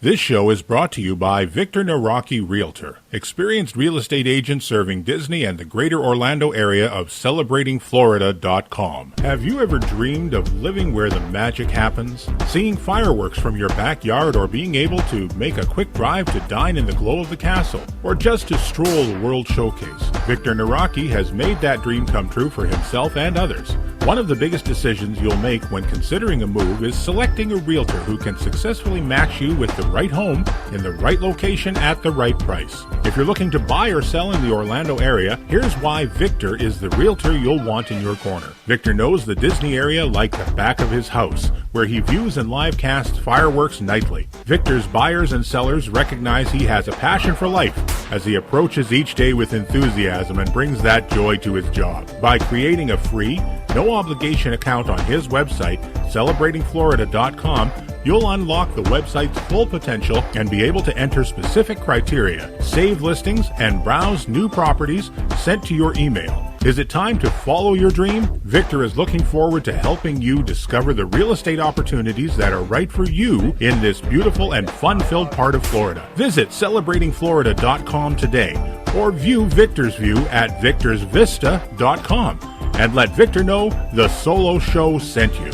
This show is brought to you by Victor Nawrocki Realtor, experienced real estate agent serving Disney and the greater Orlando area of CelebratingFlorida.com. Have you ever dreamed of living where the magic happens? Seeing fireworks from your backyard, or being able to make a quick drive to dine in the glow of the castle, or just to stroll the World Showcase? Victor Nawrocki has made that dream come true for himself and others. One of the biggest decisions you'll make when considering a move is selecting a realtor who can successfully match you with the right home in the right location at the right price. If you're looking to buy or sell in the Orlando area, here's why Victor is the realtor you'll want in your corner. Victor knows the Disney area like the back of his house, where he views and live casts fireworks nightly. Victor's buyers and sellers recognize he has a passion for life as he approaches each day with enthusiasm and brings that joy to his job. By creating a free, no-obligation account on his website, CelebratingFlorida.com, you'll unlock the website's full potential and be able to enter specific criteria, save listings, and browse new properties sent to your email. Is it time to follow your dream? Victor is looking forward to helping you discover the real estate opportunities that are right for you in this beautiful and fun-filled part of Florida. Visit CelebratingFlorida.com today, or view Victor's view at VictorsVista.com, and let Victor know the Solo Show sent you.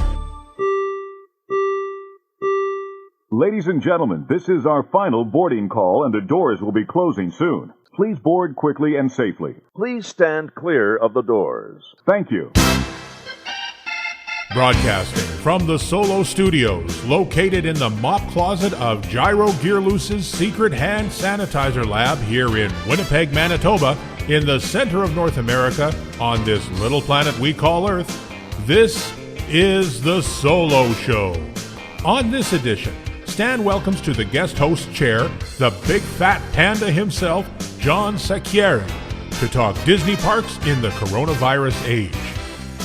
Ladies and gentlemen, this is our final boarding call, and the doors will be closing soon. Please board quickly and safely. Please stand clear of the doors. Thank you. Broadcasting from the Solo Studios, located in the mop closet of Gyro Gearloose's secret hand sanitizer lab here in Winnipeg, Manitoba, in the center of North America, on this little planet we call Earth. This is the Solo Show. On this edition, Stan welcomes to the guest host chair the big fat panda himself, John Saccheri, to talk Disney parks in the coronavirus age.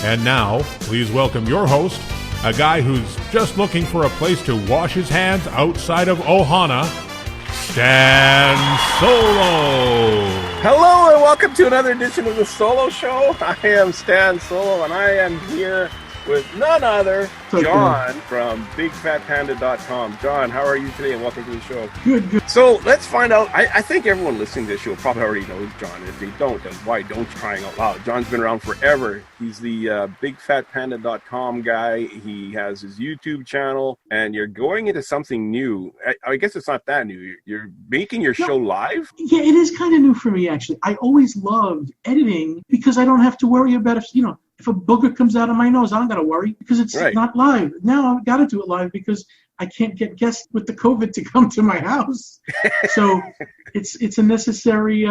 And now, please welcome your host, a guy who's just looking for a place to wash his hands outside of Ohana, Stan Solo. Hello and welcome to another edition of the Solo Show. I am Stan Solo, and I am here with none other, John from BigFatPanda.com. John, how are you today, and welcome to the show. Good. So let's find out. I think everyone listening to this show probably already knows John. If they don't, then why don't, crying out loud? John's been around forever. He's the BigFatPanda.com guy. He has his YouTube channel, and you're going into something new. I guess it's not that new. You're making your show live? Yeah, it is kind of new for me, actually. I always loved editing because I don't have to worry about if a booger comes out of my nose, I don't got to worry because it's not live. Now I've got to do it live because I can't get guests with the COVID to come to my house. So it's a necessary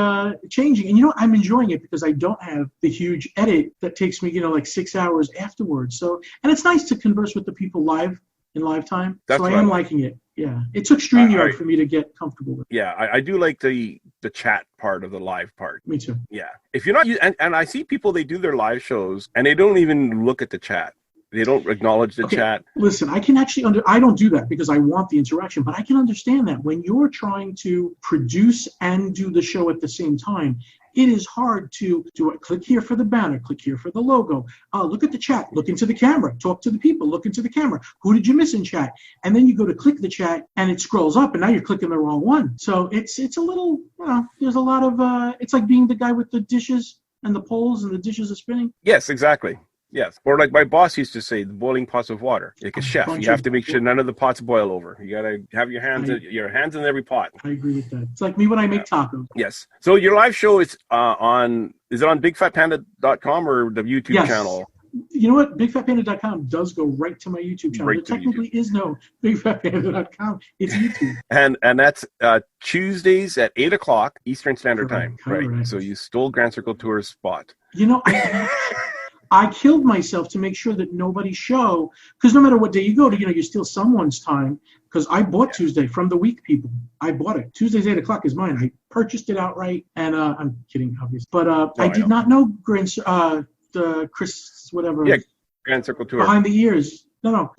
changing. And, I'm enjoying it because I don't have the huge edit that takes me, like 6 hours afterwards. So, and it's nice to converse with the people live in live time. So I am liking it. Yeah. It took StreamYard for me to get comfortable with it. Yeah, I do like the chat part of the live part. Me too. Yeah. If you're not, and I see people, they do their live shows and they don't even look at the chat. They don't acknowledge the chat. Listen, I can actually I don't do that because I want the interaction, but I can understand that when you're trying to produce and do the show at the same time, it is hard to do it. Click here for the banner, click here for the logo. Look at the chat, look into the camera, talk to the people, look into the camera. Who did you miss in chat? And then you go to click the chat and it scrolls up and now you're clicking the wrong one. So it's a little, there's a lot of, it's like being the guy with the dishes and the poles and the dishes are spinning. Yes, exactly. Yes. Or like my boss used to say, the boiling pots of water. Like a chef, you have to make sure none of the pots boil over. You got to have your hands in every pot. I agree with that. It's like me when I make tacos. Yes. So your live show is is it on BigFatPanda.com or the YouTube channel? You know what? BigFatPanda.com does go right to my YouTube channel. There technically is no BigFatPanda.com. It's YouTube. And that's Tuesdays at 8 o'clock Eastern Standard Time. Correct. Right. So you stole Grand Circle Tour's spot. I killed myself to make sure that nobody's show, because no matter what day you go to, you steal someone's time, because I bought Tuesday from the week people. I bought it. Tuesdays 8 o'clock is mine. I purchased it outright, and I'm kidding, obviously. But I did not know the Chris, whatever. Yeah, Grand Circle Tour. Behind the Ears. No.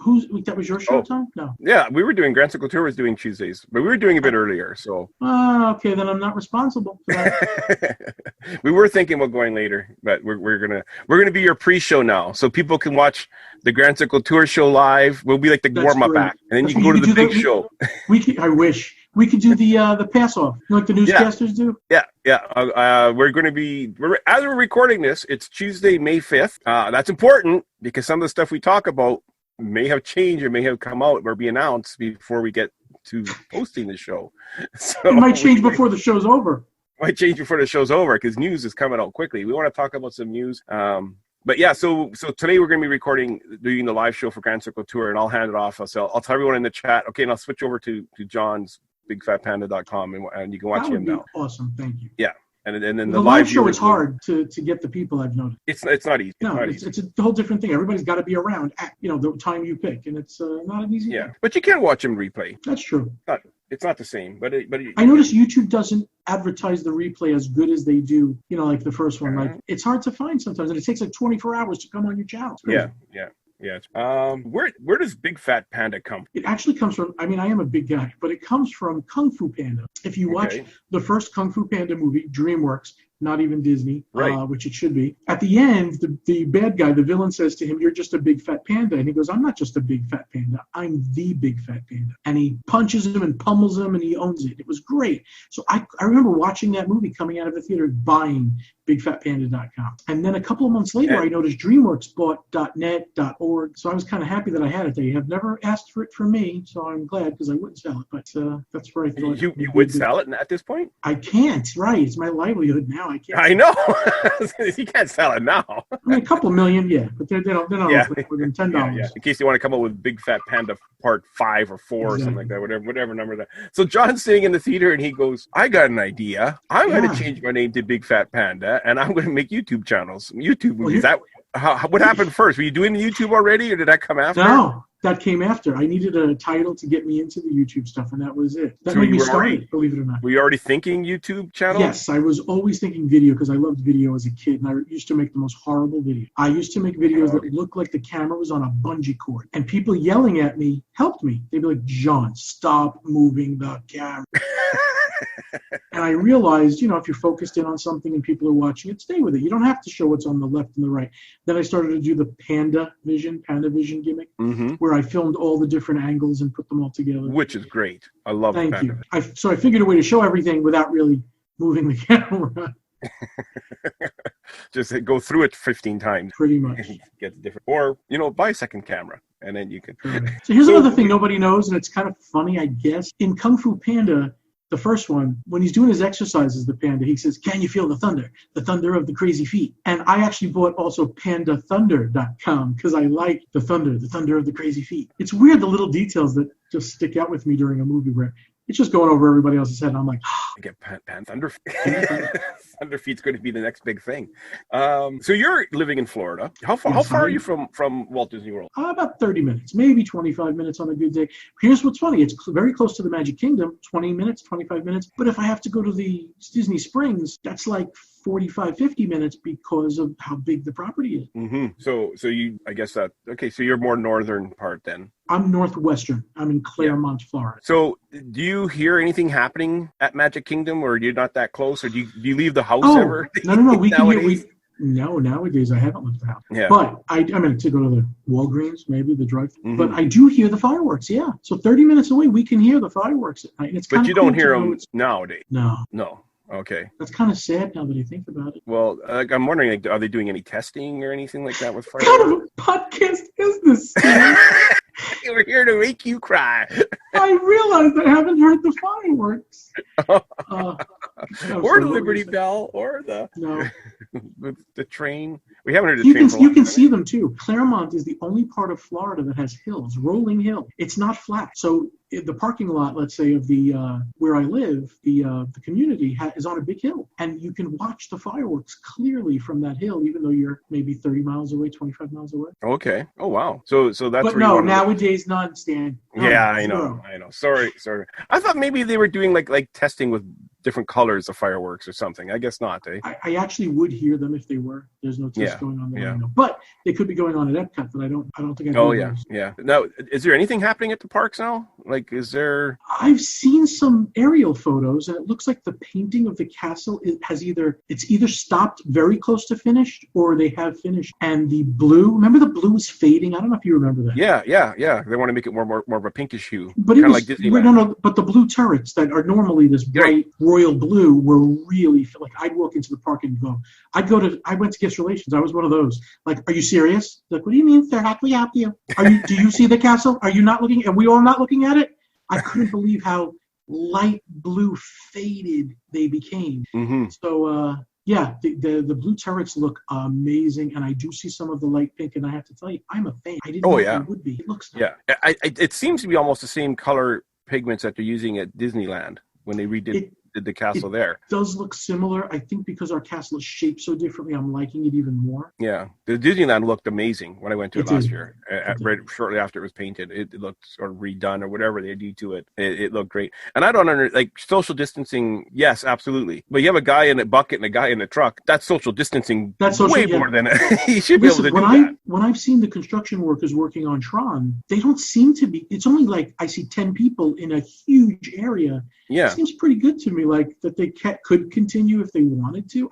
That was your show time? No. Yeah, we were doing, Grand Circle Tour was doing Tuesdays, but we were doing a bit earlier, so. Okay, then I'm not responsible for that. We were thinking about going later, but we're gonna be your pre-show now, so people can watch the Grand Circle Tour show live. We'll be like the warm-up act, and then you can go to the big show. I wish we could do the pass-off, like the newscasters do. Yeah. We're going to be, as we're recording this, it's Tuesday, May 5th. That's important because some of the stuff we talk about may have changed or may have come out or be announced before we get to posting the show. So it might change before the show's over. Might change before the show's over because news is coming out quickly. We want to talk about some news. But yeah, so today we're going to be doing the live show for Grand Circle Tour, and I'll hand it off. I'll tell everyone in the chat. Okay, and I'll switch over to John's BigFatPanda.com, and you can watch him now. Awesome, thank you. Yeah, and then the live show is hard to get the people, I've noticed. It's not easy. It's a whole different thing. Everybody's got to be around at the time you pick, and it's not an easy thing. But you can watch him replay. That's true. It's not the same, but I noticed YouTube doesn't advertise the replay as good as they do. Like the first one. Like it's hard to find sometimes, and it takes like 24 hours to come on your channel. Yeah. Where does Big Fat Panda come from? It actually comes from, I am a big guy, but it comes from Kung Fu Panda. If you watch the first Kung Fu Panda movie, DreamWorks, not even Disney, which it should be. At the end, the bad guy, the villain, says to him, "You're just a big fat panda." And he goes, "I'm not just a big fat panda. I'm the big fat panda." And he punches him and pummels him, and he owns it. It was great. So I remember watching that movie coming out of the theater, buying BigFatPanda.com. And then a couple of months later, I noticed DreamWorks bought .net, .org. So I was kind of happy that I had it. They have never asked for it from me, so I'm glad because I wouldn't sell it. But that's where I thought you would sell it at this point. I can't. Right? It's my livelihood now. I can't. I know. You can't sell it now. A couple million, but they're not within $10. Yeah. In case you want to come up with Big Fat Panda Part 5 or 4 or something like that, whatever number that. So John's sitting in the theater and he goes, "I got an idea. I'm going to change my name to Big Fat Panda, and I'm going to make YouTube channels, YouTube movies." What happened first? Were you doing the YouTube already, or did that come after? No, that came after. I needed a title to get me into the YouTube stuff, and that was it. That made me start, believe it or not. Were you already thinking YouTube channel? Yes, I was always thinking video because I loved video as a kid, and I used to make the most horrible videos. I used to make videos that looked like the camera was on a bungee cord, and people yelling at me helped me. They'd be like, "John, stop moving the camera." And I realized, if you're focused in on something and people are watching it, stay with it. You don't have to show what's on the left and the right. Then I started to do the Panda Vision gimmick, where I filmed all the different angles and put them all together. Which is great. I love Thank you. So I figured a way to show everything without really moving the camera. Just go through it 15 times. Pretty much. Get different. Or, buy a second camera, and then you can. So here's another thing nobody knows, and it's kind of funny, I guess. In Kung Fu Panda, the first one, when he's doing his exercises, the panda, he says, "Can you feel the thunder of the crazy feet?" And I actually bought also PandaThunder.com because I like the thunder of the crazy feet. It's weird, the little details that just stick out with me during a movie where it's just going over everybody else's head, and I'm like, I get Thunder. Thunder Feet's going to be the next big thing. So you're living in Florida. How far are you from Walt Disney World? About 30 minutes, maybe 25 minutes on a good day. Here's what's funny. It's very close to the Magic Kingdom, 20 minutes, 25 minutes. But if I have to go to the Disney Springs, that's like 45, 50 minutes because of how big the property is. Mm-hmm. So you, I guess so you're more northern part then. I'm northwestern. I'm in Claremont, Florida. So do you hear anything happening at Magic Kingdom, or you're not that close, or do you leave the house ever? No. We can hear. No, nowadays I haven't left the house. Yeah. But I mean, to go to the Walgreens, maybe the drug. Mm-hmm. But I do hear the fireworks. Yeah. So 30 minutes away, we can hear the fireworks at night. And it's but you don't hear them nowadays. No. Okay. That's kind of sad now that I think about it. Well, I'm wondering, are they doing any testing or anything like that with fireworks? What kind of a podcast is this? We're here to make you cry. I realized I haven't heard the fireworks. Or the Liberty Bell, or the train. We haven't heard the train. You can see them too. Claremont is the only part of Florida that has hills, rolling hill. It's not flat. So the parking lot, let's say, of the where I live, the community is on a big hill, and you can watch the fireworks clearly from that hill, even though you're maybe 30 miles away, 25 miles away. Okay. Oh wow. So that's. But no, nowadays none, Stan. Yeah, I know. Sorry. I thought maybe they were doing like testing with different colors of fireworks or something. I guess not, eh? I actually would hear them if they were. There's no test going on there. Yeah. But they could be going on at Epcot, but I don't think I Oh, yeah. Now, is there anything happening at the parks now? Like, is there... I've seen some aerial photos, and it looks like the painting of the castle it's either stopped very close to finished, or they have finished. And the blue, remember the blue was fading? I don't know if you remember that. Yeah. They want to make it more of a pinkish hue. But it was like Disneyland. No, but the blue turrets that are normally this bright royal blue were really like I'd walk into the park and go. I went to guest relations. I was one of those. Like, are you serious? Like, what do you mean, sir? How can we help you? Do you see the castle? Are you not looking? Are we all not looking at it? I couldn't believe how light blue faded they became. Mm-hmm. So the blue turrets look amazing, and I do see some of the light pink, and I have to tell you, I'm a fan. I didn't know it would be. It looks nice. Yeah. It seems to be almost the same color pigments that they're using at Disneyland when they redid the castle there. It does look similar. I think because our castle is shaped so differently, I'm liking it even more. Yeah. The Disneyland looked amazing when I went to it last year. Right shortly after it was painted, it looked sort of redone or whatever they did to it. It looked great. And I don't like social distancing. Yes, absolutely. But you have a guy in a bucket and a guy in a truck. That's social distancing. That's way more than you should be able to do that. When I've seen the construction workers working on Tron, they don't seem to be. It's only like I see 10 people in a huge area. Yeah. It seems pretty good to me, like that they could continue if they wanted to.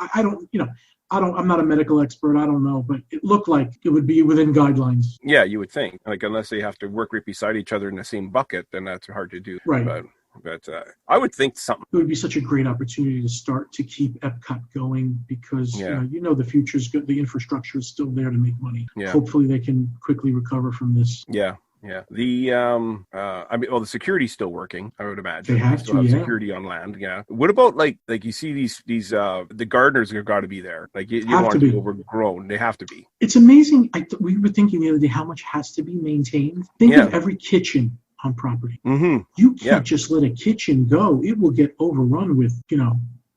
I'm not a medical expert. I don't know, but it looked like it would be within guidelines. Yeah, you would think. Like, unless they have to work right beside each other in the same bucket, then that's hard to do. Right. But I would think something. It would be such a great opportunity to start to keep Epcot going because the future is good. The infrastructure is still there to make money. Yeah. Hopefully they can quickly recover from this. Yeah. Yeah. The security's still working, I would imagine. They have security on land. Yeah. What about like you see these the gardeners have got to be there. Like you want to be overgrown. They have to be. It's amazing. We were thinking the other day how much has to be maintained. Think of every kitchen on property. Mm-hmm. You can't just let a kitchen go. It will get overrun with,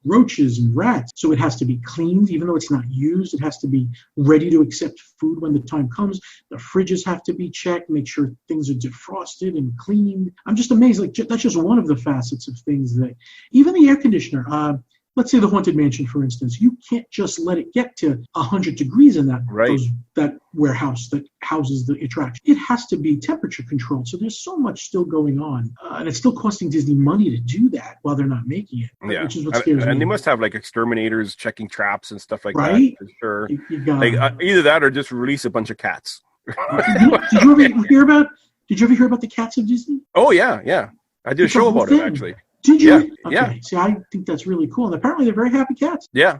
roaches and rats. So it has to be cleaned, even though it's not used. It has to be ready to accept food when the time comes. The fridges have to be checked, make sure things are defrosted and cleaned. I'm just amazed. Like, that's just one of the facets of things that, even the air conditioner, let's say the Haunted Mansion, for instance, you can't just let it get to 100 degrees in that warehouse that houses the attraction. It has to be temperature controlled. So there's so much still going on. And it's still costing Disney money to do that while they're not making it, which is what scares me. And they must have like exterminators checking traps and stuff like that. Right? For sure. You either that or just release a bunch of cats. Did you ever hear about the cats of Disney? Oh, yeah. I did a show about it, actually. Did you? Yeah. Okay. Yeah. See, I think that's really cool. And apparently they're very happy cats. Yeah.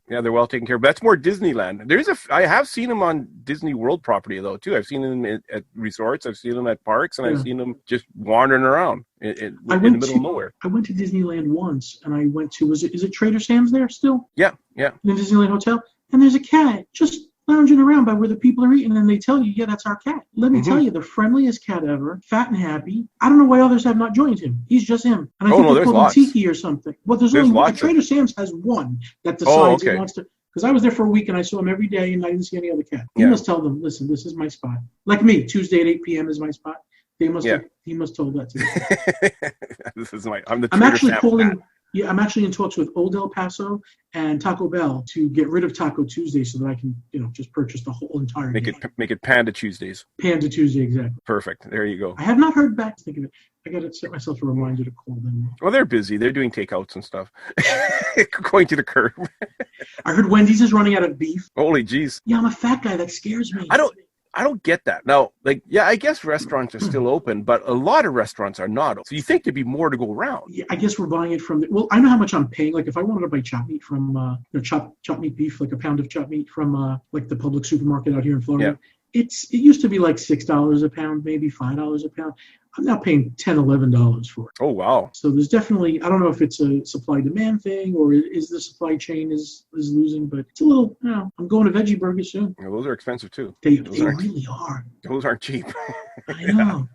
They're well taken care of. That's more Disneyland. I have seen them on Disney World property though too. I've seen them at resorts. I've seen them at parks, and I've seen them just wandering around in the middle of nowhere. I went to Disneyland once, and I went to is it Trader Sam's there still? Yeah. In the Disneyland Hotel, and there's a cat just lounging around by where the people are eating, and they tell you, that's our cat. Let me tell you, the friendliest cat ever, fat and happy. I don't know why others have not joined him. He's just him. And I think they called him Tiki or something. Well, there's only one. Trader Sam's has one that decides he wants to. Because I was there for a week, and I saw him every day, and I didn't see any other cat. He must tell them, listen, this is my spot. Like me, Tuesday at 8 p.m. is my spot. He must told that to me. I'm actually calling. Yeah, I'm actually in talks with Old El Paso and Taco Bell to get rid of Taco Tuesday so that I can, just purchase the whole entire Make it Panda Tuesdays. Panda Tuesday, exactly. Perfect. There you go. I have not heard back. Think of it. I got to set myself a reminder to call them. Well, they're busy. They're doing takeouts and stuff. Going to the curb. I heard Wendy's is running out of beef. Holy jeez. Yeah, I'm a fat guy. That scares me. I don't get that. Now, I guess restaurants are still open, but a lot of restaurants are not. So you think there'd be more to go around. Yeah, I guess we're buying it from I know how much I'm paying. Like if I wanted to buy chopped meat from, chopped meat beef, like a pound of chopped meat from, like the public supermarket out here in Florida, it used to be like $6 a pound, maybe $5 a pound. I'm now paying $10, $11 for it. Oh, wow. So there's definitely, I don't know if it's a supply-demand thing or is the supply chain is losing, but it's a little, I'm going to Veggie Burger soon. Yeah, those are expensive, too. They really are. Those aren't cheap. I know.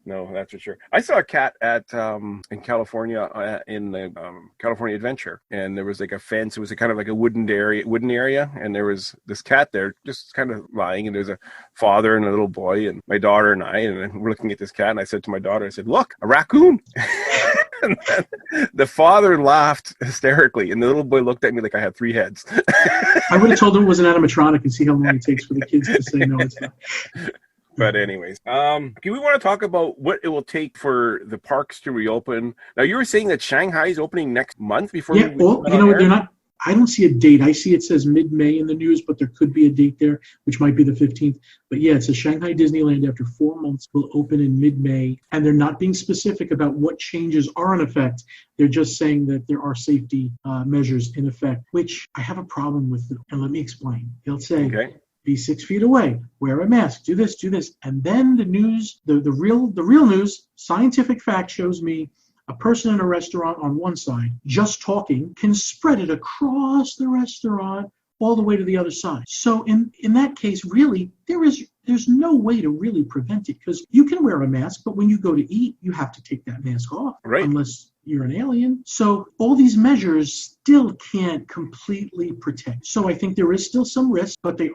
No, that's for sure. I saw a cat at in California in the California Adventure, and there was like a fence. It was kind of like a wooden area, and there was this cat there just kind of lying, and there's a father and a little boy, and my daughter and I, and we're looking at this cat, and I said to my daughter, I said, "Look, a raccoon." And then the father laughed hysterically, and the little boy looked at me like I had 3 heads. I would have told him it was an animatronic and see how long it takes for the kids to say no, it's not. But anyways, do we want to talk about what it will take for the parks to reopen? Now, you were saying that Shanghai is opening next month before. Yeah, well, they're not. I don't see a date. I see it says mid-May in the news, but there could be a date there, which might be the 15th. But yeah, it says Shanghai Disneyland after 4 months will open in mid-May, and they're not being specific about what changes are in effect. They're just saying that there are safety measures in effect, which I have a problem with. And let me explain. They'll say. Okay. Be 6 feet away, wear a mask, do this. And then the news, the real news, scientific fact shows me a person in a restaurant on one side just talking can spread it across the restaurant all the way to the other side. So in that case, really, there's no way to really prevent it, because you can wear a mask, but when you go to eat, you have to take that mask off, right? Unless you're an alien. So all these measures still can't completely protect. So I think there is still some risk, but they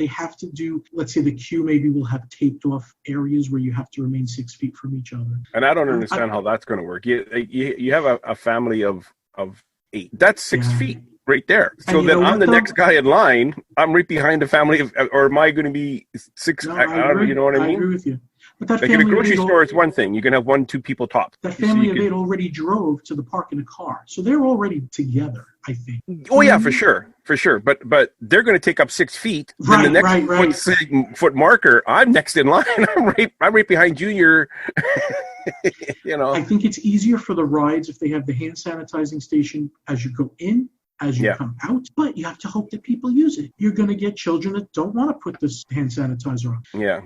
have to do, let's say the queue maybe will have taped off areas where you have to remain 6 feet from each other. And I don't understand how that's going to work. You have a family of 8. That's 6 feet. Right there. So then I'm the next guy in line. I'm right behind a family of, or am I going to be 6? No, I don't know, you know what I mean? I agree with you. But that like in a grocery store, it's one thing. You can have 1, 2 people top. That family of 8 already drove to the park in a car. So they're already together, I think. Oh, yeah, for sure. But they're going to take up 6 feet. Then the next foot marker, I'm next in line. I'm right behind Junior. I think it's easier for the rides if they have the hand sanitizing station as you go in, as you come out, but you have to hope that people use it. You're going to get children that don't want to put this hand sanitizer on. Yeah.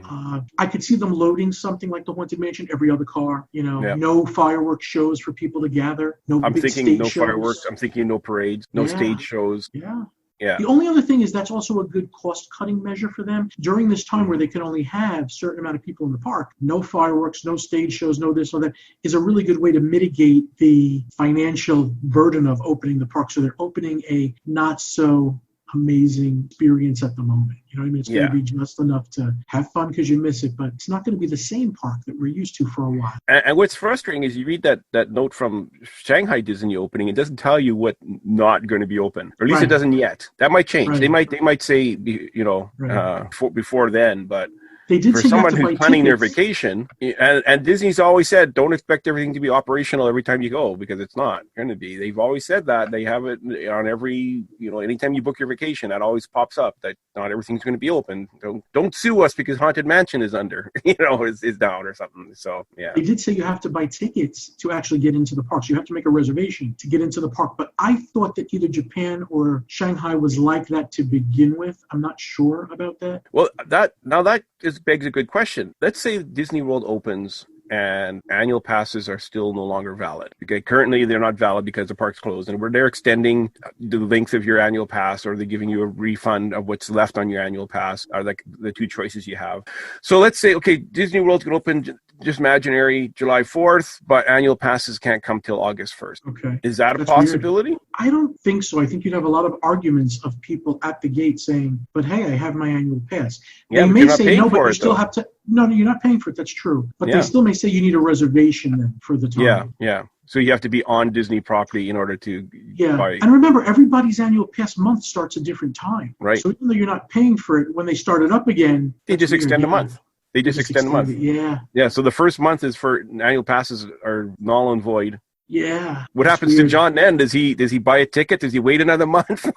I could see them loading something like the Haunted Mansion, every other car, no fireworks shows for people to gather. I'm thinking no shows. Fireworks. I'm thinking no parades, no stage shows. Yeah. Yeah. The only other thing is that's also a good cost-cutting measure for them. During this time where they can only have a certain amount of people in the park, no fireworks, no stage shows, no this or that, is a really good way to mitigate the financial burden of opening the park. So they're opening a not-so amazing experience at the moment. You know what I mean? It's going to be just enough to have fun because you miss it, but it's not going to be the same park that we're used to for a while. And what's frustrating is you read that note from Shanghai Disney opening. It doesn't tell you what not going to be open, or at least it doesn't yet. That might change. They might say, before then, but. They did for someone who's planning their vacation, and Disney's always said, don't expect everything to be operational every time you go, because it's not going to be. They've always said that. They have it on every, anytime you book your vacation, that always pops up that not everything's going to be open. Don't sue us because Haunted Mansion is under, is down or something. So, yeah. They did say you have to buy tickets to actually get into the parks. You have to make a reservation to get into the park. But I thought that either Japan or Shanghai was like that to begin with. I'm not sure about that. Well, that begs a good question. Let's say Disney World opens and annual passes are still no longer valid. Okay, currently they're not valid because the park's closed, and they're extending the length of your annual pass, or they're giving you a refund of what's left on your annual pass, are like the 2 choices you have. So let's say, okay, Disney World's going to open, just imaginary, July 4th, but annual passes can't come till August 1st. Okay. Is that a possibility? Weird. I don't think so. I think you'd have a lot of arguments of people at the gate saying, but hey, I have my annual pass. Yeah, they may say no, but you still have to. No, you're not paying for it. That's true. But they still may say you need a reservation then for the time. Yeah. So you have to be on Disney property in order to buy. And remember, everybody's annual pass month starts a different time. Right. So even though you're not paying for it, when they start it up again, they just extend a month. They just extend a month. Yeah. So the first month is for annual passes are null and void. Yeah. What happens to John then? Does he buy a ticket? Does he wait another month?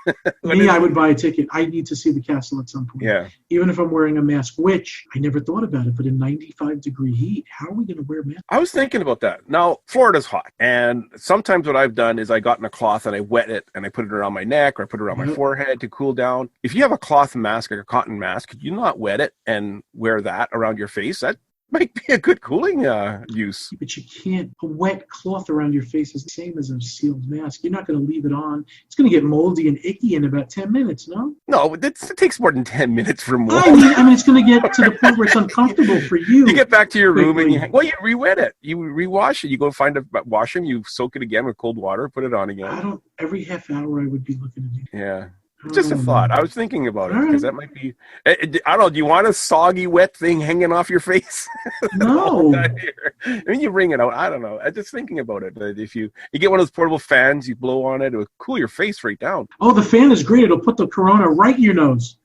I would buy a ticket. I need to see the castle at some point. Yeah. Even if I'm wearing a mask, which I never thought about it, but in 95-degree heat, how are we going to wear masks? I was thinking about that. Now, Florida's hot. And sometimes what I've done is I got in a cloth and I wet it and I put it around my neck or I put it around my forehead to cool down. If you have a cloth mask, like a cotton mask, could you not wet it and wear that around your face? That might be a good cooling use. But you can't. A wet cloth around your face is the same as a sealed mask. You're not going to leave it on. It's going to get moldy and icky in about 10 minutes, no? No, it takes more than 10 minutes for mold. I mean, it's going to get to the point where it's uncomfortable for you. You get back to your room and you re-wet it. You re-wash it. You go find a washroom. You soak it again with cold water, put it on again. Every half hour I would be looking at it. Yeah. It's just a thought. I was thinking about it because that might be. I don't know. Do you want a soggy, wet thing hanging off your face? No. I mean, you bring it out. I don't know. I'm just thinking about it. If you get one of those portable fans, you blow on it, it will cool your face right down. Oh, the fan is great. It'll put the corona right in your nose.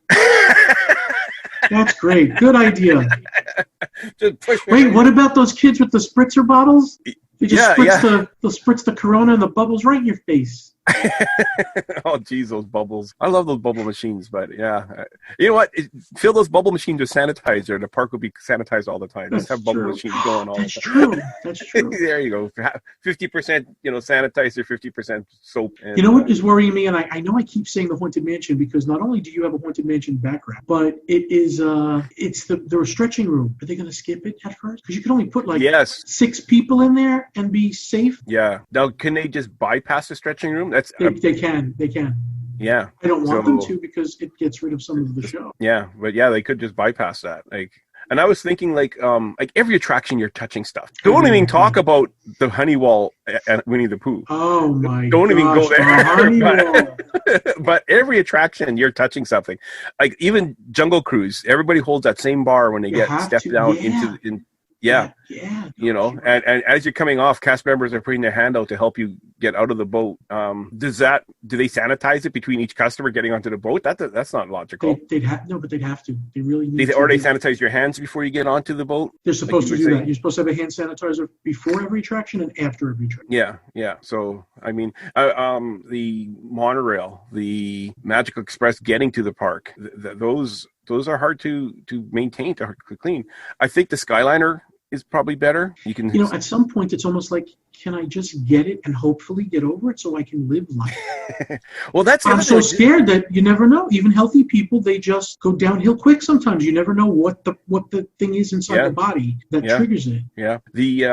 That's great. Good idea. Just push it. Wait, what about those kids with the spritzer bottles? They just they'll spritz the corona and the bubbles right in your face. Oh, geez, those bubbles. I love those bubble machines, but yeah. You know what? Fill those bubble machines with sanitizer. The park will be sanitized all the time. Just have bubble machines going all the time. That's true. There you go. 50%, sanitizer, 50% soap. And, you know what is worrying me? And I know I keep saying the Haunted Mansion because not only do you have a Haunted Mansion background, but it's the stretching room. Are they going to skip it at first? Because you can only put 6 people in there and be safe. Yeah. Now, can they just bypass the stretching room? They can. Yeah. I don't want them to because it gets rid of some of the show. Yeah, but they could just bypass that. And I was thinking like every attraction you're touching stuff. Don't even talk about the Honeywell and Winnie the Pooh. Oh my! Don't even go there. But every attraction you're touching something. Like even Jungle Cruise, everybody holds that same bar when they step down into. Yeah. And as you're coming off, cast members are putting their hand out to help you get out of the boat. Do they sanitize it between each customer getting onto the boat? That's not logical. They'd have to. They really need to. Or they sanitize your hands before you get onto the boat? They're supposed to do that. You're supposed to have a hand sanitizer before every attraction and after every attraction. Yeah. So, I mean, the monorail, the Magical Express getting to the park, those are hard to maintain, to clean. I think the Skyliner is probably better. At some point it's almost like, can I just get it and hopefully get over it so I can live life? Well, I'm so scared that you never know. Even healthy people, they just go downhill quick sometimes. You never know what the thing is inside the body that triggers it. Yeah. The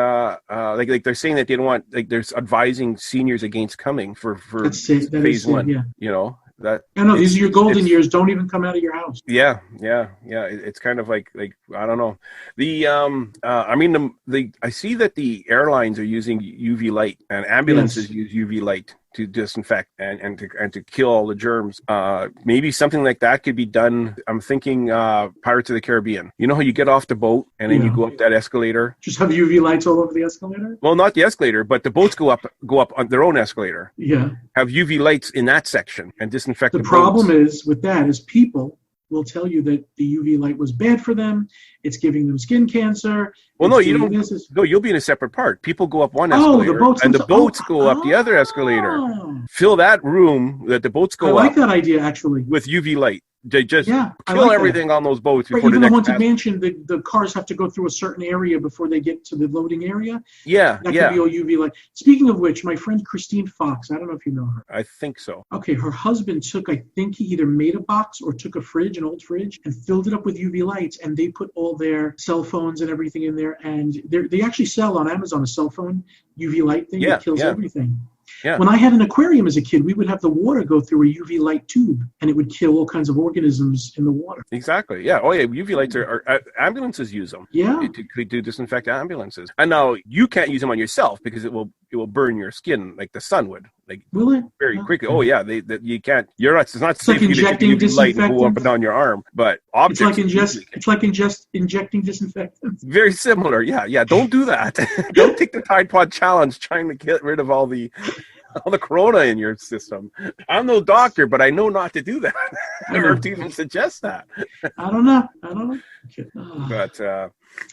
like they're saying that they don't want, there's advising seniors against coming for phase 1. Yeah. These are your golden years. Don't even come out of your house. Yeah. It's kind of like I don't know. I see that the airlines are using UV light and ambulances use UV light to disinfect and to kill all the germs. Maybe something like that could be done. I'm thinking Pirates of the Caribbean. You know how you get off the boat and then you go up that escalator? Just have UV lights all over the escalator? Well, not the escalator, but the boats go up on their own escalator. Yeah. Have UV lights in that section and disinfect the boats. The problem is with that is people will tell you that the UV light was bad for them. It's giving them skin cancer. Well, no, you don't. No, you'll be in a separate part. People go up one escalator, the boats go up the other escalator. Fill that room that the boats go up. I like that idea, actually. With UV light. They just kill everything on those boats before the next. Even the Haunted Mansion, the cars have to go through a certain area before they get to the loading area. Yeah, that could be all UV light. Speaking of which, my friend Christine Fox, I don't know if you know her. I think so. Okay, her husband I think he either made a box or took an old fridge, and filled it up with UV lights, and they put all their cell phones and everything in there, and they actually sell on Amazon a cell phone UV light thing that kills everything. Yeah. When I had an aquarium as a kid, we would have the water go through a UV light tube, and it would kill all kinds of organisms in the water. Exactly. Yeah. Oh, yeah. UV lights are ambulances use them. Yeah. To disinfect ambulances. And now you can't use them on yourself because it will burn your skin like the sun would. Will it? Very quickly. Oh yeah. You can't. You're not. It's not safe for you to take UV light and go up and down your arm. But objects. It's like injecting disinfectant. Very similar. Yeah. Don't do that. Don't take the Tide Pod challenge trying to get rid of all the corona in your system. I'm no doctor, but I know not to do that or to even suggest that. I don't know. Okay. But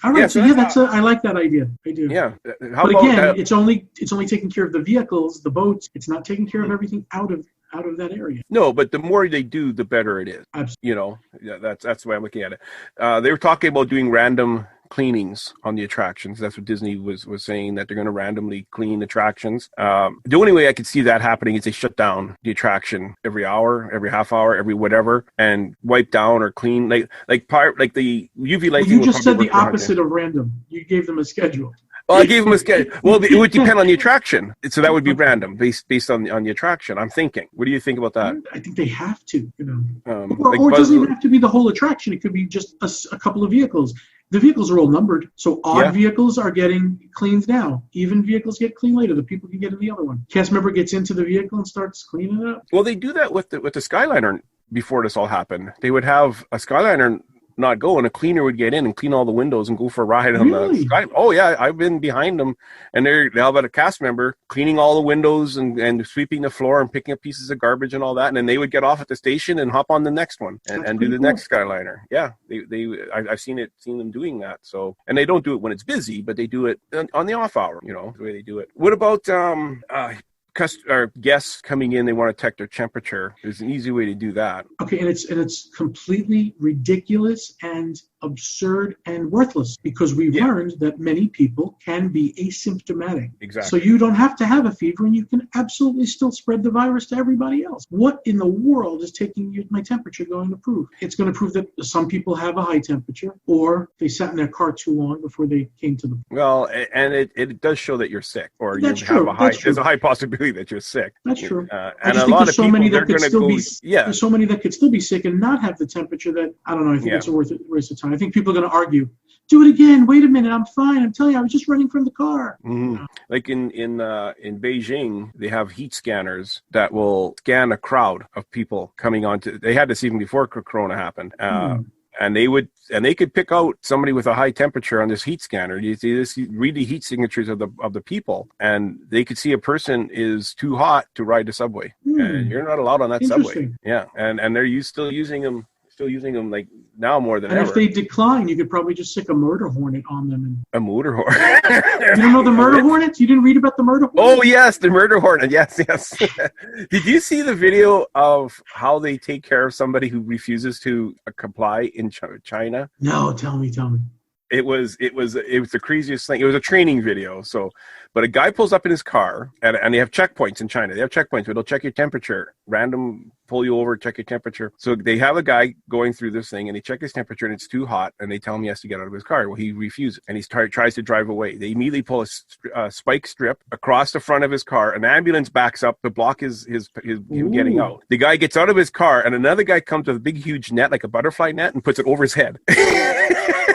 all right, I like that idea. I do. Yeah. But again, it's only taking care of the vehicles, the boats. It's not taking care of everything out of that area. No, but the more they do, the better it is. Absolutely. That's the way I'm looking at it. They were talking about doing random cleanings on the attractions. That's what Disney was saying, that they're going to randomly clean attractions. The only way I could see that happening is they shut down the attraction every hour, every half hour, every whatever, and wipe down or clean like the UV light. Well, you just said the opposite of random. You gave them a schedule. Well, I gave them a schedule. Well, it would depend on the attraction, so that would be random based on the attraction. I'm thinking. What do you think about that? I think they have to. Or it doesn't even have to be the whole attraction. It could be just a couple of vehicles. The vehicles are all numbered, so odd vehicles are getting cleaned now. Even vehicles get cleaned later. The people can get in the other one. Cast member gets into the vehicle and starts cleaning it up. Well, they do that with the Skyliner before this all happened. They would have a Skyliner not go, and a cleaner would get in and clean all the windows and go for a ride on the Sky. Oh yeah, I've been behind them, and they'll have a cast member cleaning all the windows and sweeping the floor and picking up pieces of garbage and all that, and then they would get off at the station and hop on the next one and do the next Skyliner. Yeah, I've seen them doing that. So, and they don't do it when it's busy, but they do it on the off hour. You know, the way they do it. What about guests coming in, they want to check their temperature? There's an easy way to do that. Okay, and it's completely ridiculous and absurd and worthless, because we've learned that many people can be asymptomatic. Exactly. So you don't have to have a fever, and you can absolutely still spread the virus to everybody else. What in the world is taking my temperature going to prove? It's going to prove that some people have a high temperature, or they sat in their car too long before they came to the... Well, and it does show that you're sick, or That's you true. have a high... That's true. There's a high possibility that you're sick. That's true. And a lot of people, they're going to go... There's so many that could still be sick and not have the temperature that, I don't know, I think it's a waste of time. I think people are going to argue, do it again, wait a minute, I'm fine, I'm telling you, I was just running from the car. Mm-hmm. Like in Beijing, they have heat scanners that will scan a crowd of people coming onto... They had this even before Corona happened. And they could pick out somebody with a high temperature on this heat scanner. You read the heat signatures of the people, and they could see a person is too hot to ride the subway. And you're not allowed on that subway. Yeah, and they're still using them like now more than ever. And if they decline, you could probably just stick a murder hornet on them. A murder hornet? You don't know the murder hornets? You didn't read about the murder hornet? Oh, yes, the murder hornet. Yes. Did you see the video of how they take care of somebody who refuses to comply in China? No, tell me. It was the craziest thing. It was a training video. But a guy pulls up in his car, and they have checkpoints in China. They have checkpoints where they'll check your temperature, random pull you over, check your temperature. So they have a guy going through this thing, and they check his temperature, and it's too hot, and they tell him he has to get out of his car. Well, he refuses, and he tries to drive away. They immediately pull a spike strip across the front of his car. An ambulance backs up to block him getting out. The guy gets out of his car, and another guy comes with a big, huge net, like a butterfly net, and puts it over his head.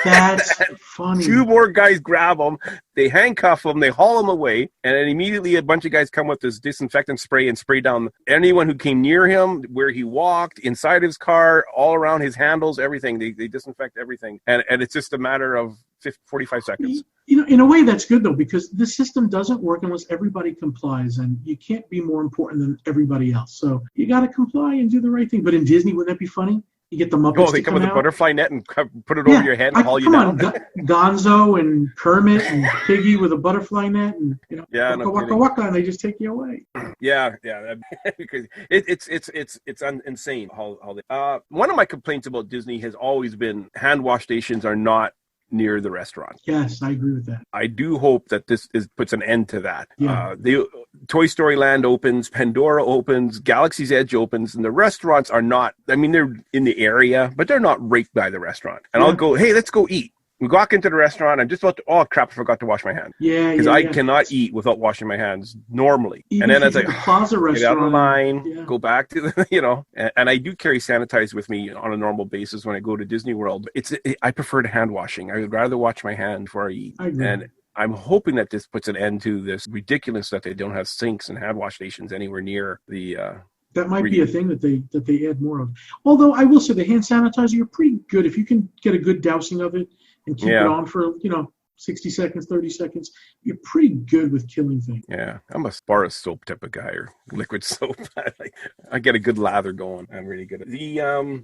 That's funny. Two more guys grab him. They handcuff him. They haul him away. And then immediately a bunch of guys come with this disinfectant spray and spray down anyone who came near him, where he walked, inside his car, all around his handles, everything. They disinfect everything. And it's just a matter of 45 seconds. You know, in a way, that's good, though, because the system doesn't work unless everybody complies, and you can't be more important than everybody else. So you got to comply and do the right thing. But in Disney, wouldn't that be funny? You get the Muppets. Oh, they come with a butterfly net and put it over your head and haul you down. Gonzo and Kermit and Piggy with a butterfly net, and waka waka, and they just take you away. Yeah, because it's insane how they. One of my complaints about Disney has always been hand wash stations are not near the restaurant. Yes, I agree with that. I do hope that this puts an end to that. Yeah. Toy Story Land opens, Pandora opens, Galaxy's Edge opens, and the restaurants are not, I mean, they're in the area, but they're not right by the restaurant. And I'll go, hey, let's go eat. We walk into the restaurant. I'm just about to, oh crap, I forgot to wash my hands. Yeah, because I cannot eat without washing my hands normally. Even and then it's like, Plaza get out of the line, go back to the, and I do carry sanitize with me on a normal basis when I go to Disney World. I prefer to hand washing. I would rather wash my hand before I eat. I agree. And I'm hoping that this puts an end to this ridiculous that they don't have sinks and hand wash stations anywhere near the. That might be a thing that they add more of. Although I will say the hand sanitizer, you're pretty good if you can get a good dousing of it and keep it on for 60 seconds, 30 seconds. You're pretty good with killing things. Yeah, I'm a bar of soap type of guy, or liquid soap. I get a good lather going. I'm really good at the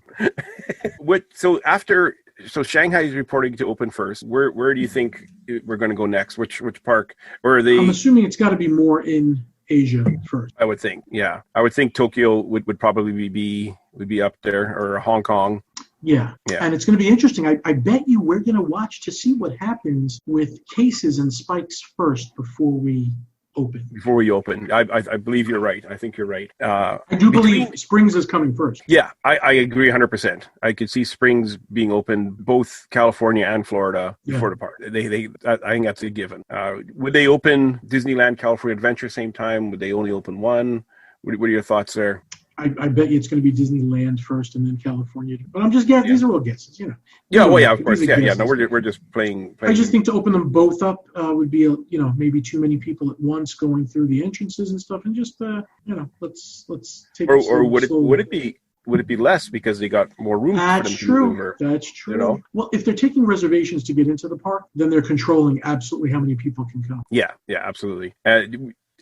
So Shanghai is reporting to open first. Where do you think we're going to go next? Which park? Or are they? I'm assuming it's got to be more in Asia first. I would think, yeah. I would think Tokyo would probably be up there, or Hong Kong. Yeah, and it's going to be interesting. I bet you we're going to watch to see what happens with cases and spikes first before we open. I believe you're right. I think you're right. I do believe Springs is coming first. Yeah, I agree 100%. I could see Springs being open, both California and Florida, before the park. I think that's a given. Would they open Disneyland California Adventure same time? Would they only open one? What are your thoughts there? I bet you it's going to be Disneyland first and then California. But I'm just guessing. Yeah. These are all guesses, you know. Yeah, well, yeah, of course. These are Yeah. No, guesses. we're just playing. I just think to open them both up would be, maybe too many people at once going through the entrances and stuff, and just, let's take it Or would slowly. would it be less because they got more room? That's for them to true. maneuver, That's true. you know? Well, if they're taking reservations to get into the park, then they're controlling absolutely how many people can come. Yeah, absolutely.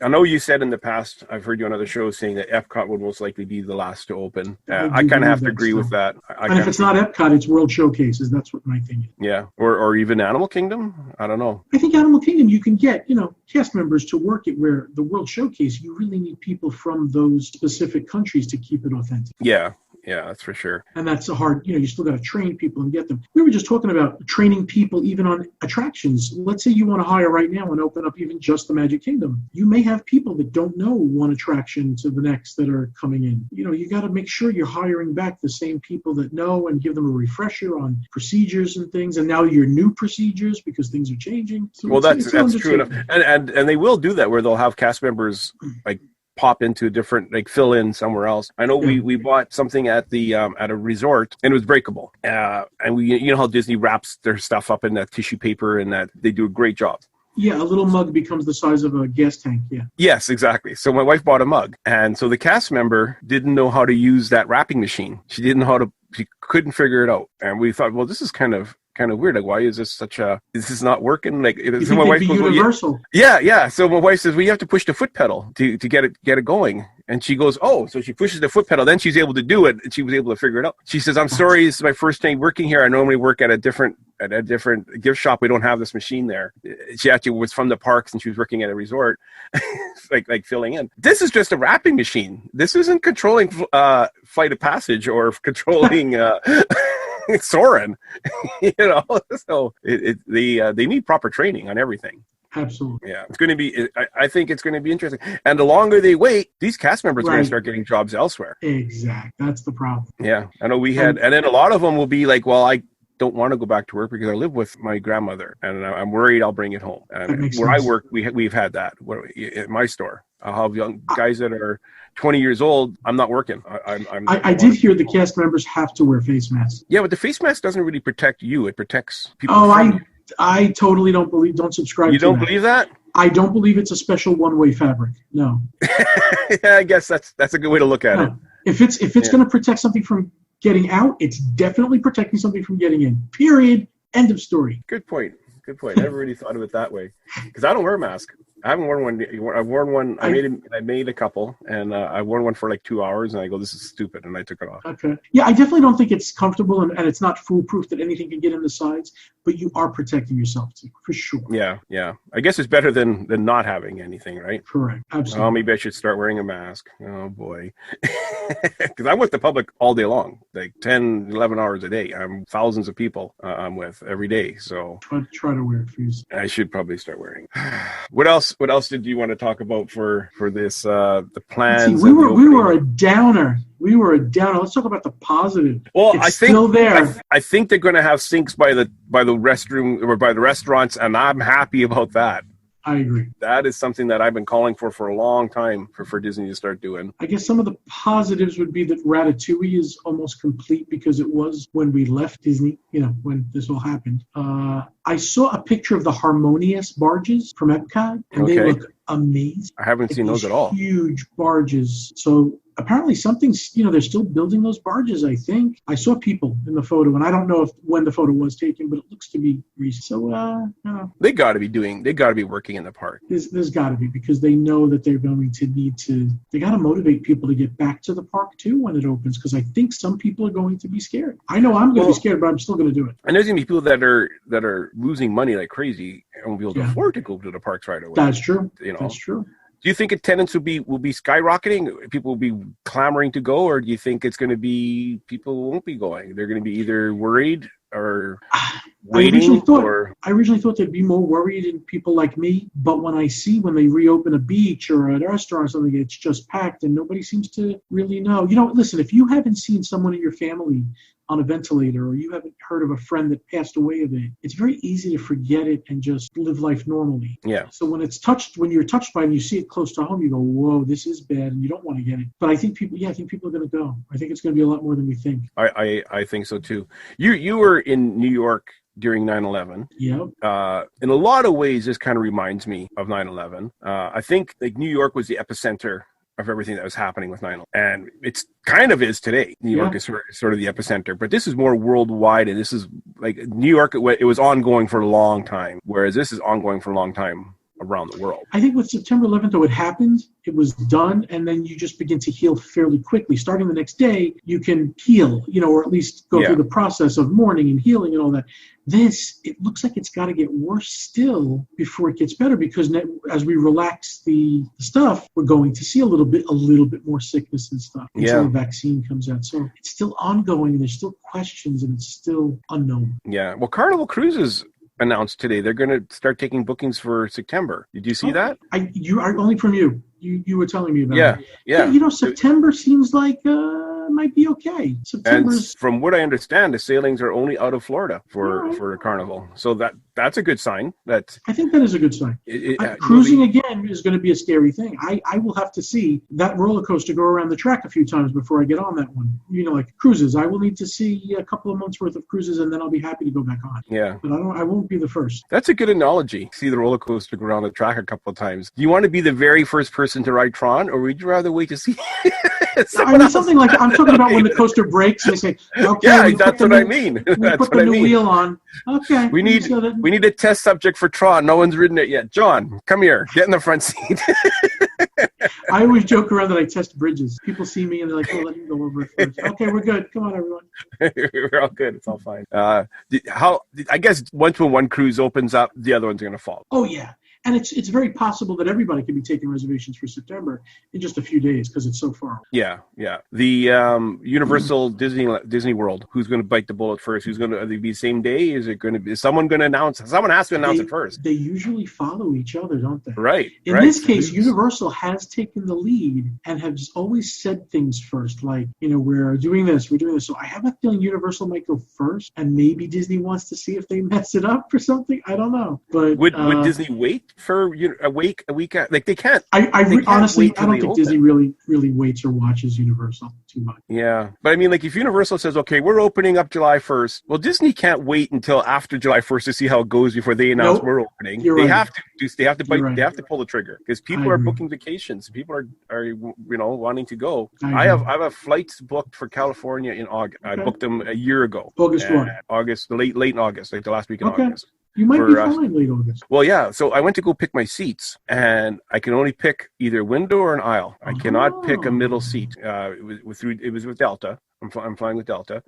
I know you said in the past, I've heard you on other shows saying that Epcot would most likely be the last to open. I kind of have to agree with that. And if it's not Epcot, it's World Showcases. That's what my thing is. Yeah, or even Animal Kingdom. I don't know. I think Animal Kingdom, you can get, cast members to work it, where the World Showcase, you really need people from those specific countries to keep it authentic. Yeah, that's for sure. And that's a hard, you still got to train people and get them. We were just talking about training people even on attractions. Let's say you want to hire right now and open up even just the Magic Kingdom. You may have people that don't know one attraction to the next that are coming in. You got to make sure you're hiring back the same people that know and give them a refresher on procedures and things. And now your new procedures because things are changing. So well, that's true enough. And they will do that where they'll have cast members like pop into a different, like fill in somewhere else. I know we bought something at the at a resort and it was breakable. And we, how Disney wraps their stuff up in that tissue paper and that they do a great job. Yeah, a little mug becomes the size of a gas tank, yeah. Yes, exactly. So my wife bought a mug. And so the cast member didn't know how to use that wrapping machine. She couldn't figure it out. And we thought, well, this is kind of weird. Like, why is this this is not working? Like, so my wife goes, universal. Yeah. So my wife says, well, you have to push the foot pedal to get it going. And she goes, oh, so she pushes the foot pedal. Then she's able to do it. And she was able to figure it out. She says, I'm sorry, this is my first day working here. I normally work at a different gift shop. We don't have this machine there. She actually was from the parks and she was working at a resort, like filling in. This is just a wrapping machine. This isn't controlling Flight of Passage or controlling Soarin', so they need proper training on everything. Absolutely. Yeah, it's going to be. I think it's going to be interesting. And the longer they wait, these cast members are going to start getting jobs elsewhere. Exactly. That's the problem. Yeah, I know we had, and then a lot of them will be like, well, I don't want to go back to work because I live with my grandmother and I'm worried I'll bring it home. And where I work, we've had that. At my store, I'll have young guys that are 20 years old. I'm not working. I did hear the cast members have to wear face masks. Yeah, but the face mask doesn't really protect you. It protects people. I totally don't subscribe to that. You don't believe that? I don't believe it's a special one-way fabric. No. Yeah, I guess that's a good way to look at it. If it's going to protect something from getting out, it's definitely protecting something from getting in. Period. End of story. Good point. I never really thought of it that way because I don't wear a mask. I haven't worn one. I've worn one. I made a couple, and I wore one for like 2 hours, and I go, "This is stupid," and I took it off. Okay. Yeah, I definitely don't think it's comfortable, and it's not foolproof that anything can get in the sides, but you are protecting yourself too, for sure. Yeah. I guess it's better than not having anything, right? Correct. Absolutely. Oh, maybe I should start wearing a mask. Oh boy, because I'm with the public all day long, like 10, 11 hours a day. I'm thousands of people I'm with every day, so try to wear it, please. I should probably start wearing. What else did you want to talk about for this the plans? We were a downer. Let's talk about the positive. Well, it's still there. I think they're going to have sinks by the restroom or by the restaurants, and I'm happy about that. I agree. That is something that I've been calling for a long time for Disney to start doing. I guess some of the positives would be that Ratatouille is almost complete because it was when we left Disney, when this all happened. I saw a picture of the Harmonious barges from Epcot, and they look amazing. I haven't seen those at all. Huge barges. So apparently something's, they're still building those barges, I think. I saw people in the photo, and I don't know when the photo was taken, but it looks to be recent. So, they got to be working in the park. There's got to be, because they know that they're going to they got to motivate people to get back to the park too when it opens, because I think some people are going to be scared. I know I'm going to be scared, but I'm still going to do it. And there's going to be people that are losing money like crazy and won't be able to afford to go to the parks right away. That's true. That's true. Do you think attendance will be skyrocketing? People will be clamoring to go, or do you think it's going to be people won't be going? They're going to be either worried or waiting. I originally thought there'd be more worried in people like me, but when they reopen a beach or a restaurant or something, it's just packed and nobody seems to really know. Listen, if you haven't seen someone in your family on a ventilator, or you haven't heard of a friend that passed away of it, it's very easy to forget it and just live life normally. Yeah. So when you're touched by it and you see it close to home, you go, whoa, this is bad, and you don't want to get it. But I think people are going to go. I think it's going to be a lot more than we think. I think so too. You were in New York during 9/11. Yeah. In a lot of ways, this kind of reminds me of 9/11. I think like New York was the epicenter of everything that was happening with 9/11. And it's kind of is today. New York is sort of the epicenter, but this is more worldwide. And this is like New York, it was ongoing for a long time, whereas this is ongoing for a long time around the world. I think with September 11th, though, it happened, it was done, and then you just begin to heal fairly quickly. Starting the next day, you can heal, or at least go through the process of mourning and healing and all that. This, it looks like it's got to get worse still before it gets better, because as we relax the stuff, we're going to see a little bit more sickness and stuff until the vaccine comes out. So it's still ongoing, and there's still questions, and it's still unknown. Yeah. Well, Carnival Cruises announced today they're going to start taking bookings for September. Did you see that? You are only from you. You were telling me about it. Yeah. September seems like might be okay. September's, and from what I understand, the sailings are only out of Florida for Carnival. So that's a good sign. I think that is a good sign. Cruising again is going to be a scary thing. I will have to see that roller coaster go around the track a few times before I get on that one. Like cruises, I will need to see a couple of months worth of cruises, and then I'll be happy to go back on. Yeah. But I won't be the first. That's a good analogy. See the roller coaster go around the track a couple of times. Do you want to be the very first person to ride Tron, or would you rather wait to see something like that. I'm talking about when the coaster breaks and they say, okay, that's what I mean. We put the new wheel on. Okay. We need a test subject for Tron. No one's ridden it yet. John, come here. Get in the front seat. I always joke around that I test bridges. People see me and they're like, let me go over it first. Okay, we're good. Come on, everyone. We're all good. It's all fine. I guess when one cruise opens up, the other one's going to follow. Oh, yeah. And it's very possible that everybody can be taking reservations for September in just a few days because it's so far. Yeah. The Universal Disney World, who's going to bite the bullet first? Who's going to be the same day? Is someone going to announce? Someone has to announce it first. They usually follow each other, don't they? Right. In this case, Universal has taken the lead and has always said things first, like, we're doing this. So I have a feeling Universal might go first, and maybe Disney wants to see if they mess it up or something. I don't know. But would Disney wait for a week? Like they can't. Honestly, I don't think Disney really waits or watches Universal too much. Yeah, but I mean, like if Universal says, okay, we're opening up July 1st, well, Disney can't wait until after July 1st to see how it goes before they announce we're opening. They have to bite. They have to pull the trigger because people are booking vacations. People are wanting to go. I have flights booked for California in August. I booked them a year ago. August, late in August, like the last week in August. You might be fine late August. Well, yeah. So I went to go pick my seats, and I can only pick either window or an aisle. I cannot pick a middle seat. It was with Delta. I'm flying with Delta.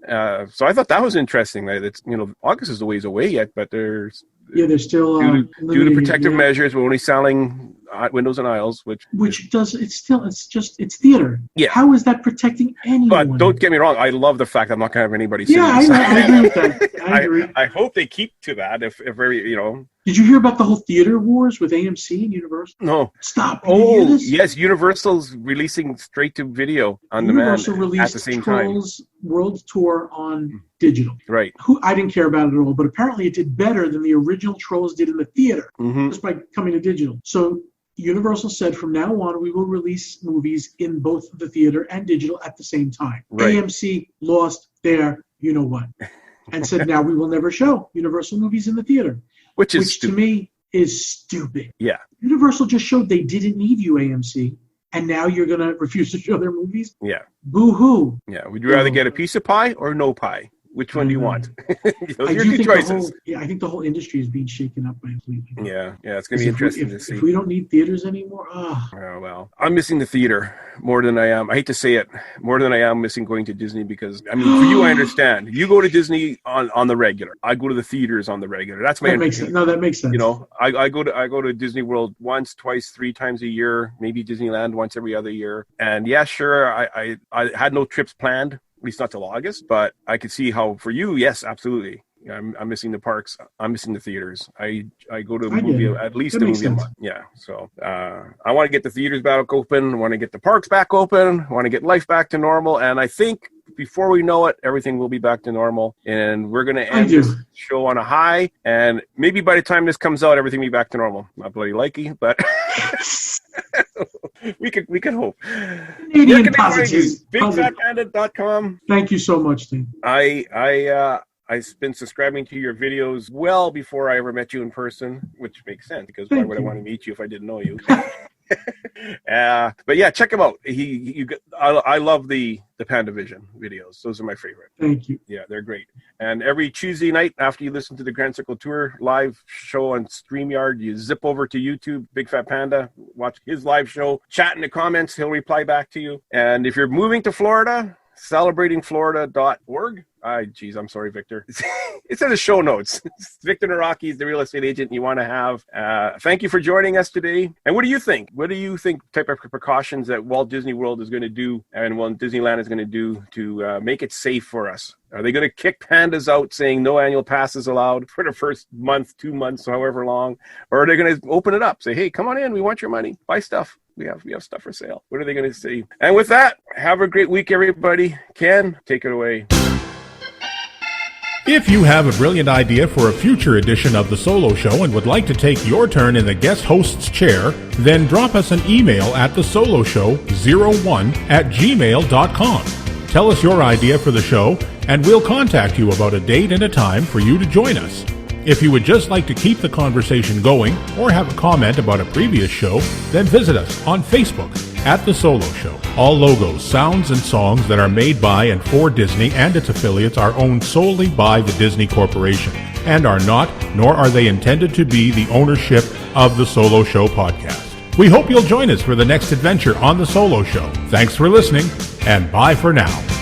So I thought that was interesting. That it's August is a ways away yet, but there's still due to protective measures. We're only selling windows and aisles, it's theater. Yeah. How is that protecting anyone? But don't get me wrong. I love the fact I'm not going to have anybody. I agree with that. I agree. I hope they keep to that. If very Did you hear about the whole theater wars with AMC and Universal? No. Stop. Oh, yes. Universal's releasing straight to video on demand at the same time. Trolls World Tour on digital. Right. I didn't care about it at all, but apparently it did better than the original Trolls did in the theater just by coming to digital. So Universal said from now on we will release movies in both the theater and digital at the same time. Right. AMC lost their you-know-what and said now we will never show Universal movies in the theater. Which to me is stupid. Yeah. Universal just showed they didn't need you, AMC, and now you're going to refuse to show their movies? Yeah. Boo-hoo. Yeah. Would you rather get a piece of pie or no pie? Which one do you want? Those are your two choices. I think the whole industry is being shaken up completely. Yeah, it's going to be interesting to see. If we don't need theaters anymore, Oh, well, I'm missing the theater more than I am. I hate to say it, more than I am missing going to Disney because, for you, I understand. You go to Disney on the regular. I go to the theaters on the regular. That's my entertainment. No, that makes sense. I go to Disney World once, twice, 3 times a year, maybe Disneyland once every other year. And yeah, sure, I had no trips planned. At least not till August, but I could see how for you, yes, absolutely. I'm missing the parks. I'm missing the theaters. I go to a movie, at least a movie a month. Yeah. So I want to get the theaters back open. I want to get the parks back open. I want to get life back to normal. And I think before we know it, everything will be back to normal, and we're going to end this show on a high. And maybe by the time this comes out, everything will be back to normal. Not bloody likey, but we could hope. Canadian positive. BigFatPanda.com. Thank you so much, Tim. I've been subscribing to your videos well before I ever met you in person, which makes sense because why would I want to meet you if I didn't know you? But yeah, check him out. I love the Panda Vision videos. Those are my favorite. Thank you. Yeah, they're great. And every Tuesday night after you listen to the Grand Circle Tour live show on StreamYard, you zip over to YouTube, Big Fat Panda, watch his live show, chat in the comments. He'll reply back to you. And if you're moving to Florida, celebratingflorida.org. Geez, I'm sorry, Victor. It's in the show notes. Victor Nawrocki is the real estate agent you want to have. Thank you for joining us today. And what do you think? What do you think type of precautions that Walt Disney World is going to do and Walt Disneyland is going to do to make it safe for us? Are they going to kick pandas out saying no annual passes allowed for the first month, 2 months, however long? Or are they going to open it up? Say, hey, come on in. We want your money. Buy stuff. We have stuff for sale. What are they going to say? And with that, have a great week, everybody. Ken, take it away. If you have a brilliant idea for a future edition of The Solo Show and would like to take your turn in the guest host's chair, then drop us an email at thesoloshow01@gmail.com. Tell us your idea for the show, and we'll contact you about a date and a time for you to join us. If you would just like to keep the conversation going or have a comment about a previous show, then visit us on Facebook at The Solo Show. All logos, sounds, and songs that are made by and for Disney and its affiliates are owned solely by the Disney Corporation and are not, nor are they intended to be, the ownership of The Solo Show podcast. We hope you'll join us for the next adventure on The Solo Show. Thanks for listening, and bye for now.